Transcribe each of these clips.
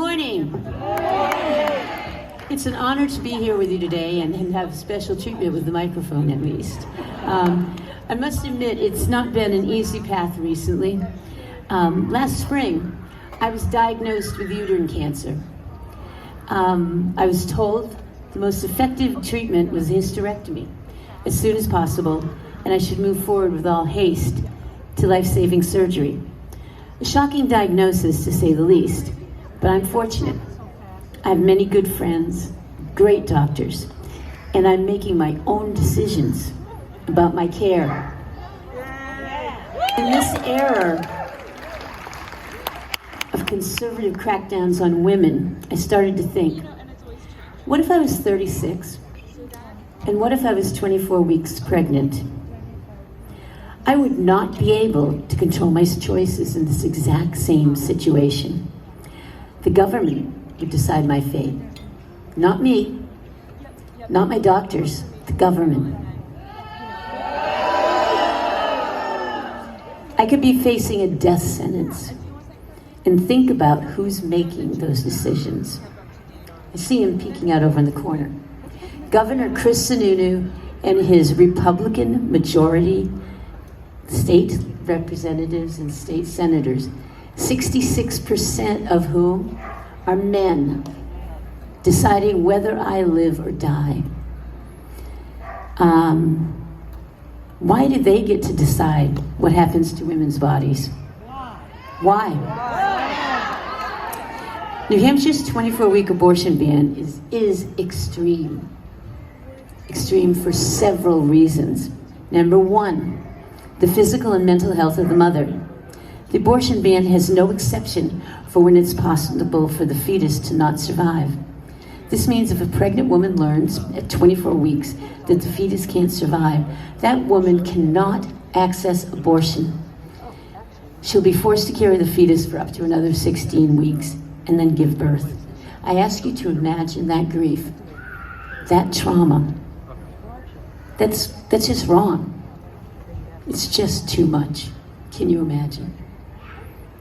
morning. It's an honor to be here with you today and have special treatment with the microphone at least. I must admit, it's not been an easy path recently. Last spring, I was diagnosed with uterine cancer. I was told the most effective treatment was hysterectomy as soon as possible, and I should move forward with all haste to life-saving surgery. A shocking diagnosis, to say the least, but I'm fortunate. I have many good friends, great doctors, and I'm making my own decisions about my care. In this era of conservative crackdowns on women, I started to think, what if I was 36? And what if I was 24 weeks pregnant? I would not be able to control my choices in this exact same situation. The government would decide my fate. Not me, not my doctors, the government. I could be facing a death sentence, and think about who's making those decisions. I see him peeking out over in the corner. Governor Chris Sununu and his Republican majority state representatives and state senators, 66% of whom are men, deciding whether I live or die. Why do they get to decide what happens to women's bodies? Why? New Hampshire's 24-week abortion ban is extreme. Extreme for several reasons. Number one, the physical and mental health of the mother. The abortion ban has no exception for when it's possible for the fetus to not survive. This means if a pregnant woman learns at 24 weeks that the fetus can't survive, that woman cannot access abortion. She'll be forced to carry the fetus for up to another 16 weeks and then give birth. I ask you to imagine that grief, that trauma. That's just wrong. It's just too much. Can you imagine?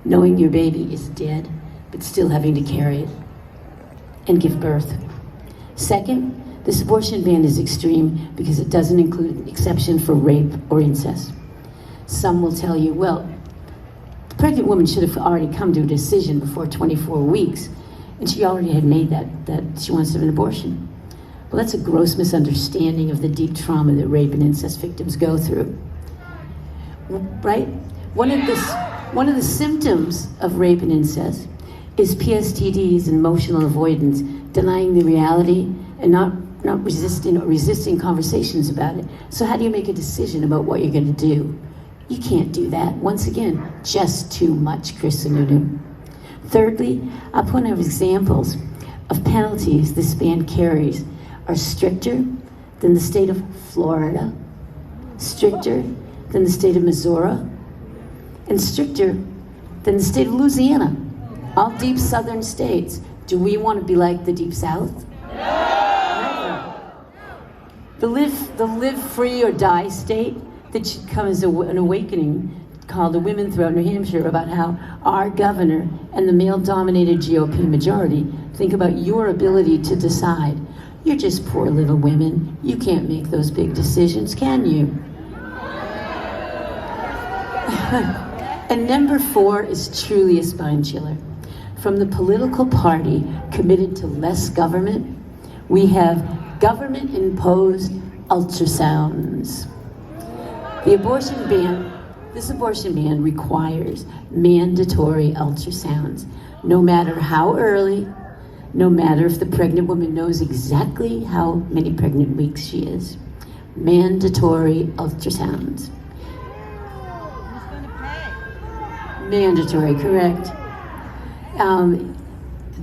Knowing your baby is dead, but still having to carry it and give birth. Second, this abortion ban is extreme because it doesn't include an exception for rape or incest. Some will tell you, well, the pregnant woman should have already come to a decision before 24 weeks, and she already had made that she wants to have an abortion. Well, that's a gross misunderstanding of the deep trauma that rape and incest victims go through. Right? One of the symptoms of rape and incest is PSTDs and emotional avoidance, denying the reality and not resisting or resisting conversations about it. So how do you make a decision about what you're going to do? You can't do that. Once again, just too much, Chris Sununu. Thirdly, I'll point out examples of penalties this ban carries are stricter than the state of Florida, stricter than the state of Missouri, and stricter than the state of Louisiana. All deep southern states. Do we want to be like the deep south? No. The live free or die state that should come as an awakening called the women throughout New Hampshire about how our governor and the male-dominated GOP majority think about your ability to decide. You're just poor little women. You can't make those big decisions, can you? And number 4 is truly a spine chiller. From the political party committed to less government, we have government-imposed ultrasounds. This abortion ban requires mandatory ultrasounds, no matter how early, no matter if the pregnant woman knows exactly how many pregnant weeks she is. Mandatory ultrasounds. Mandatory, correct.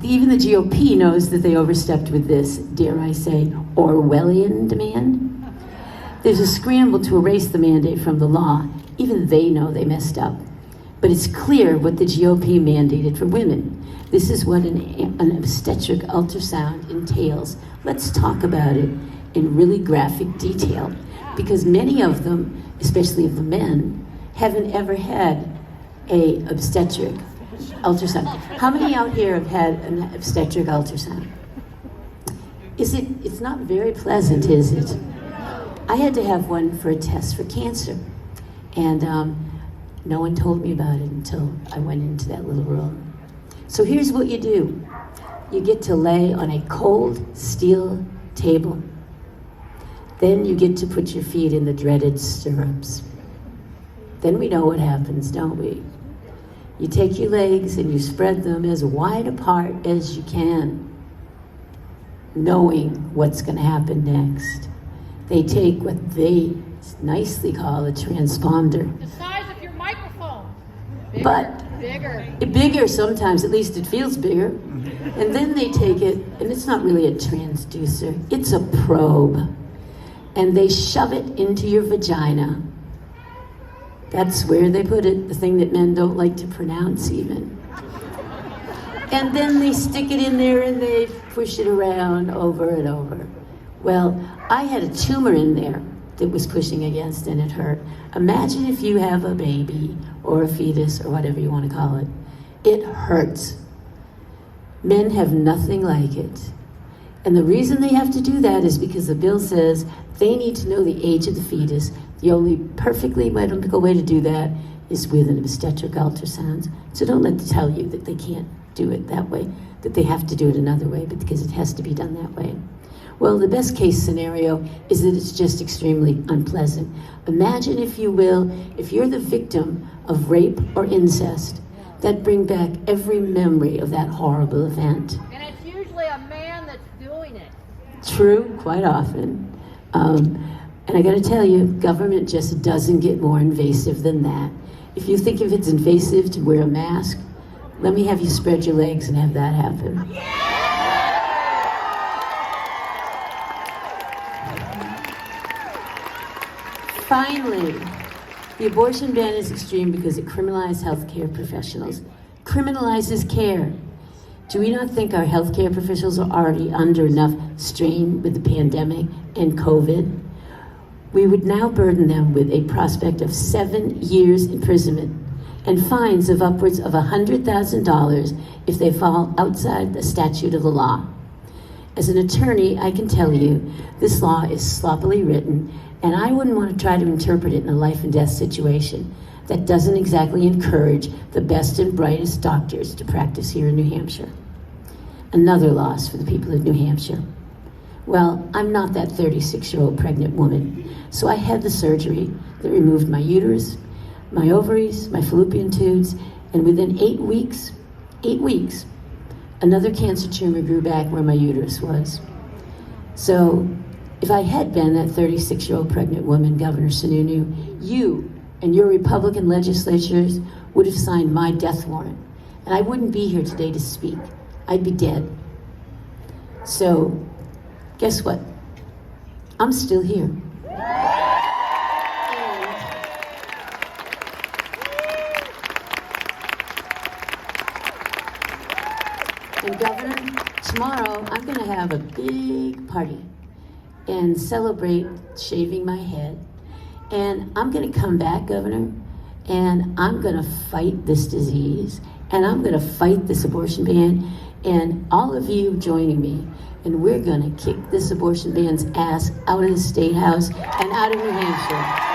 Even the GOP knows that they overstepped with this, dare I say, Orwellian demand. There's a scramble to erase the mandate from the law. Even they know they messed up. But it's clear what the GOP mandated for women. This is what an obstetric ultrasound entails. Let's talk about it in really graphic detail, because many of them, especially of the men, haven't ever had a obstetric Ultrasound. How many out here have had an obstetric ultrasound? It's not very pleasant, is it? I had to have one for a test for cancer. And no one told me about it until I went into that little room. So here's what you do. You get to lay on a cold steel table. Then you get to put your feet in the dreaded stirrups. Then we know what happens, don't we? You take your legs and you spread them as wide apart as you can, knowing what's going to happen next. They take what they nicely call a transponder. The size of your microphone. Bigger sometimes, at least it feels bigger. And then they take it, and it's not really a transducer, it's a probe. And they shove it into your vagina. That's where they put it, the thing that men don't like to pronounce even. And then they stick it in there and they push it around over and over. Well, I had a tumor in there that was pushing against and it hurt. Imagine if you have a baby or a fetus or whatever you want to call it. It hurts. Men have nothing like it. And the reason they have to do that is because the bill says they need to know the age of the fetus. The only perfectly medical way to do that is with an obstetric ultrasound. So don't let them tell you that they can't do it that way, that they have to do it another way, but because it has to be done that way. Well, the best case scenario is that it's just extremely unpleasant. Imagine, if you will, if you're the victim of rape or incest, that bring back every memory of that horrible event. And it's usually a man that's doing it. True, quite often. And I gotta tell you, government just doesn't get more invasive than that. If you think if it's invasive to wear a mask, let me have you spread your legs and have that happen. Finally, the abortion ban is extreme because it criminalizes healthcare professionals. Criminalizes care. Do we not think our healthcare professionals are already under enough strain with the pandemic and COVID? We would now burden them with a prospect of 7 years imprisonment and fines of upwards of $100,000 if they fall outside the statute of the law. As an attorney, I can tell you this law is sloppily written, and I wouldn't want to try to interpret it in a life and death situation that doesn't exactly encourage the best and brightest doctors to practice here in New Hampshire. Another loss for the people of New Hampshire. Well, I'm not that 36-year-old pregnant woman, so I had the surgery that removed my uterus, my ovaries, my fallopian tubes, and within 8 weeks, another cancer tumor grew back where my uterus was. So if I had been that 36-year-old pregnant woman, Governor Sununu, you and your Republican legislatures would have signed my death warrant, and I wouldn't be here today to speak. I'd be dead. So, guess what? I'm still here. And Governor, tomorrow I'm going to have a big party and celebrate shaving my head. And I'm going to come back, Governor, and I'm going to fight this disease, and I'm going to fight this abortion ban, and all of you joining me, and we're going to kick this abortion ban's ass out of the State House and out of New Hampshire.